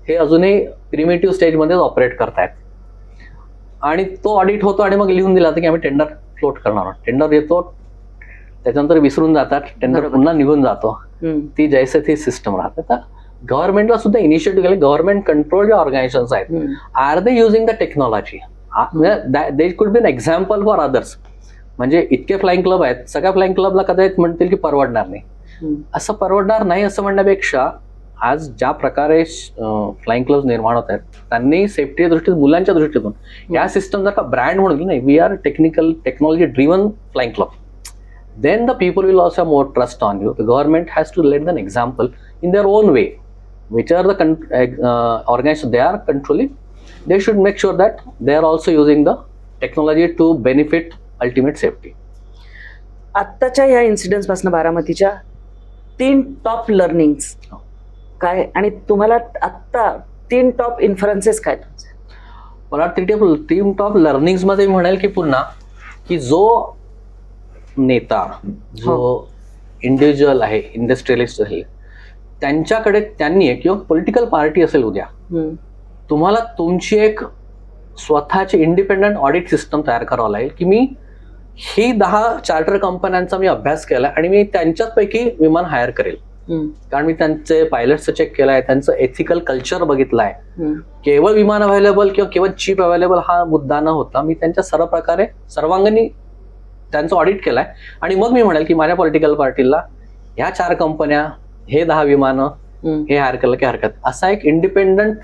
हे अजूनही प्रिमेटिव्ह स्टेजमध्येच ऑपरेट करतायत. आणि तो ऑडिट होतो आणि मग लिहून दिला की आम्ही टेंडर फ्लोट करणार आहोत. टेंडर येतो, त्याच्यानंतर विसरून जातात, टेंडर बरोबर. पुन्हा निघून जातो. ती जैसे ती सिस्टम राहते. तर गव्हर्नमेंटला सुद्धा इनिशिएटिव्ह केले. गव्हर्नमेंट कंट्रोल जे ऑर्गनायझेशन्स आहेत, are they using the technology, they could be an example for others. म्हणजे इतके फ्लाईंग क्लब आहेत, सगळ्या फ्लाईंग क्लबला कदाचित म्हणतील की परवडणार नाही. असं परवडणार नाही असं म्हणण्यापेक्षा आज ज्या प्रकारे फ्लाईंग क्लब निर्माण होत आहेत, त्यांनी सेफ्टीच्या दृष्टीतून, मुलांच्या दृष्टीतून या सिस्टम जर का ब्रँड म्हणून नाही, we are technology driven flying club, then the people will also have more trust on you. The government has to let them example in their own way. Whichever the organization they are controlling, they should make sure that they are also using the technology to benefit ultimate safety. आत्ताच्या या incidents पासून बारामतीच्या 3 top learnings काय, आणि तुम्हाला आत्ता 3 top इन्फरन्सेस काय तुमचे? मला वाटतं 3 टॉप लर्निंग्स मध्ये म्हणेल की पुन्हा की जो नेता, जो इंडिव्हिज्युअल आहे, इंडस्ट्रियलिस्ट आहे, त्यांच्याकडे त्यांनी किंवा पॉलिटिकल पार्टी असेल उद्या, तुम्हाला तुमची एक स्वतःची इंडिपेंडंट ऑडिट सिस्टम तयार करावं लागेल की मी ही 10 चार्टर कंपन्यांचा मी अभ्यास केला आणि मी त्यांच्यापैकी विमान हायर करेल. कारण मी त्यांचे पायलटचं चेक केलं आहे, त्यांचं एथिकल कल्चर बघितलं आहे. केवळ विमान अवेलेबल किंवा केवळ चिप अवेलेबल हा मुद्दा न होता मी त्यांच्या सर्व प्रकारे सर्वांगीण त्यांचं ऑडिट केलंय. आणि मग मी म्हणेल की माझ्या पॉलिटिकल पार्टीला ह्या 4 कंपन्या, हे 10 विमानं, हे हायर केलं की हरकत. असा एक इंडिपेंडंट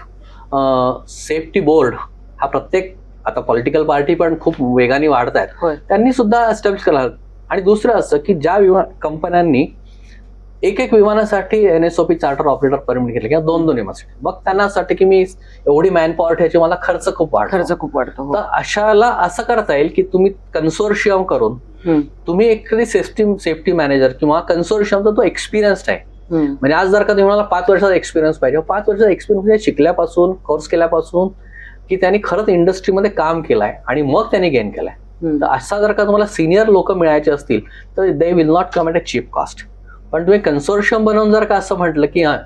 सेफ्टी बोर्ड हा प्रत्येक, आता पॉलिटिकल पार्टी पण खूप वेगाने वाढत आहेत, त्यांनी सुद्धा एस्टॅब्लिश केला. आणि दुसरं असं की ज्या कंपन्यांनी एक विमानासाठी NSOP चार्टर ऑपरेटर परमिट घेतले किंवा 2 विमानासाठी, मग त्यांना असं वाटतं की मी एवढी मॅनपॉवर ठेवायची, मला खर्च खूप वाढतो. तर अशाला असं करता येईल की तुम्ही कन्सोर्शियम करून तुम्ही एखादी सेफ्टी मॅनेजर किंवा कन्सोर्शियमचा तो एक्सपिरियन्स्ड आहे. म्हणजे आज जर का तुम्हाला 5 वर्षाचा एक्सपिरियन्स पाहिजे, 5 वर्षाचा एक्सपिरियन्स म्हणजे शिकल्यापासून, कोर्स केल्यापासून की त्यांनी खरंच इंडस्ट्रीमध्ये काम केलंय आणि मग त्यांनी गेन केलंय. तर असा जर का तुम्हाला सिनियर लोक मिळायचे असतील तर they will not come at a cheap cost. पण तुम्ही कन्सोर्शियम बनवून जर का असं म्हटलं की हा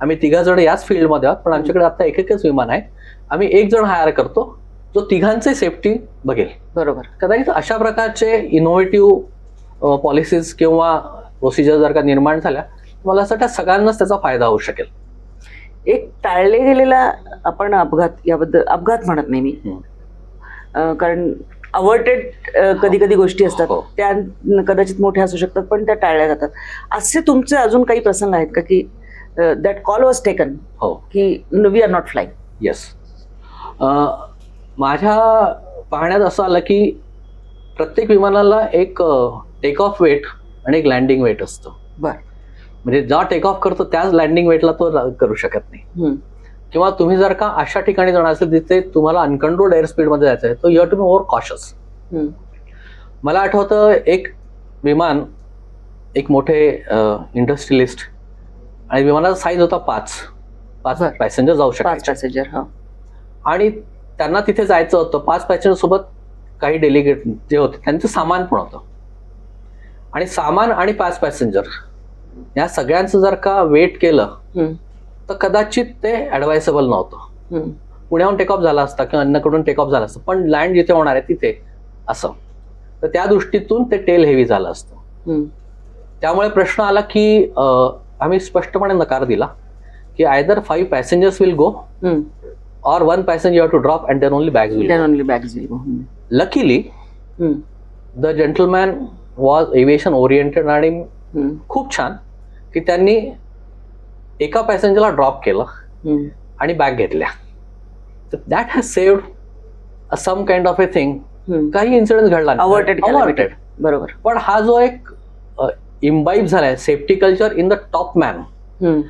आम्ही 3 जण याच फील्डमध्ये आहोत, पण आमच्याकडे आता एकच विमान आहे, आम्ही 1 जण हायर करतो जो 3घांचे सेफ्टी बघेल. बरोबर. कदाचित अशा प्रकारचे इनोव्हेटिव्ह पॉलिसीज किंवा प्रोसिजर जर का निर्माण झाल्या, मला असं वाटतं सगळ्यांनाच त्याचा फायदा होऊ शकेल. एक टाळले गेलेला आपण अपघात, याबद्दल अपघात म्हणत नाही मी, कारण अवर्टेड कधी कधी गोष्टी असतात, त्या कदाचित मोठ्या असू शकतात पण त्या टाळल्या जातात. असे तुमचे अजून काही प्रसंग आहेत का की दॅट कॉल वॉज टेकन की we are not flying? Yes. माझ्या पाहण्यात असं आलं की प्रत्येक विमानाला एक टेक ऑफ वेट आणि एक लँडिंग वेट असतं. म्हणजे जेव्हा टेक ऑफ करतो त्याच लँडिंग वेटला तो करू शकत नाही. किंवा तुम्ही जर का अशा ठिकाणी जाणार असेल जिथे तुम्हाला अनकंट्रोल्ड एअर स्पीडमध्ये जायचं आहे, तो you have to be more cautious. मला आठवतं एक विमान, एक मोठे इंडस्ट्रियलिस्ट, आणि विमानाचा साईज होता 5 पॅसेंजर जाऊ शकतात. आणि त्यांना तिथे जायचं होतं. 5 पॅसेंजर सोबत काही डेलिगेट जे होते त्यांचं सामान पण होतं. आणि सामान आणि 5 पॅसेंजर या सगळ्यांचं जर का वेट केलं तर कदाचित ते ऍडवायसेबल नव्हतं. पुण्याहून टेक ऑफ झाला असता किंवा अन्यकडून टेक ऑफ झाला असतं, पण लँड जिथे होणार आहे तिथे असं, तर त्या दृष्टीतून ते टेल हेवी झालं असतं. त्यामुळे प्रश्न आला की आम्ही स्पष्टपणे नकार दिला की either 5 passengers will go or 1 passenger you have to drop and then only bags will go. Luckily, the gentleman was aviation oriented आणि खूप छान की त्यांनी एका पॅसेंजरला ड्रॉप केलं आणि बॅग घेतल्या. तर that has saved some kind of a thing, hmm. काही इन्सिडेंट घडला Averted calamity. बरोबर. पण हा जो एक इम्बाईब झालाय safety culture in the top man, हम्म.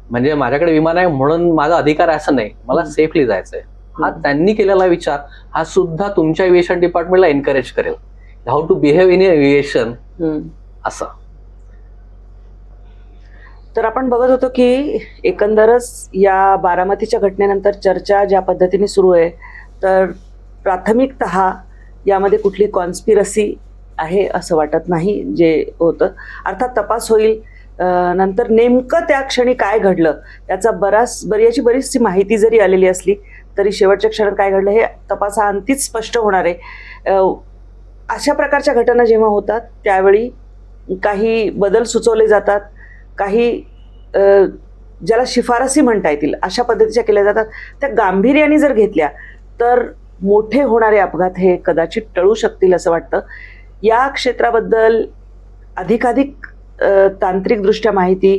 म्हणजे माझ्याकडे विमान आहे म्हणून माझा अधिकार आहे असं नाही, मला सेफली जायचंय, हा त्यांनी केलेला विचार हा सुद्धा तुमच्या एव्हिएशन डिपार्टमेंटला एनकरेज करेल, how to behave in aviation असं. तर आपण बघत होतो की एकंदरच या बारामतीच्या घटनेनंतर चर्चा ज्या पद्धतीने सुरू आहे, तर प्राथमिकतः यामध्ये कुठली कॉन्स्पिरसी आहे असं वाटत नाही जे होतं. अर्थात तपास होईल, नंतर नेमकं त्या क्षणी काय घडलं त्याचा बरीचशी माहिती जरी आलेली असली तरी शेवटच्या क्षणात काय घडलं हे तपासाअंतीच स्पष्ट होणार आहे. अशा प्रकारच्या घटना जेव्हा होतात त्यावेळी काही बदल सुचवले जातात, काही ज्याला शिफारसी म्हणता येतील अशा पद्धतीच्या केल्या जातात. त्या गांभीर्याने जर घेतल्या तर मोठे होणारे अपघात हे कदाचित टळू शकतील असं वाटतं. या क्षेत्राबद्दल अधिकाधिक तांत्रिकदृष्ट्या माहिती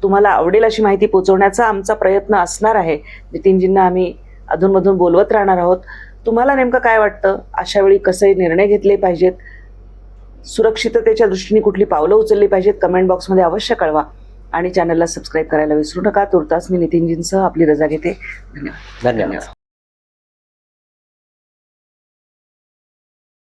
तुम्हाला आवडेल अशी माहिती पोचवण्याचा आमचा प्रयत्न असणार आहे. नितीनजींना आम्ही अधूनमधून बोलवत राहणार आहोत. तुम्हाला नेमकं काय वाटतं, अशा वेळी कसे निर्णय घेतले पाहिजेत, सुरक्षिततेच्या दृष्टीने कुठली पावलं उचलली पाहिजेत, कमेंट बॉक्समध्ये अवश्य कळवा आणि चॅनलला सबस्क्राईब करायला विसरू नका. तुर्तास मी नितीनजींसह आपली रजा घेते. धन्यवाद. धन्यवाद.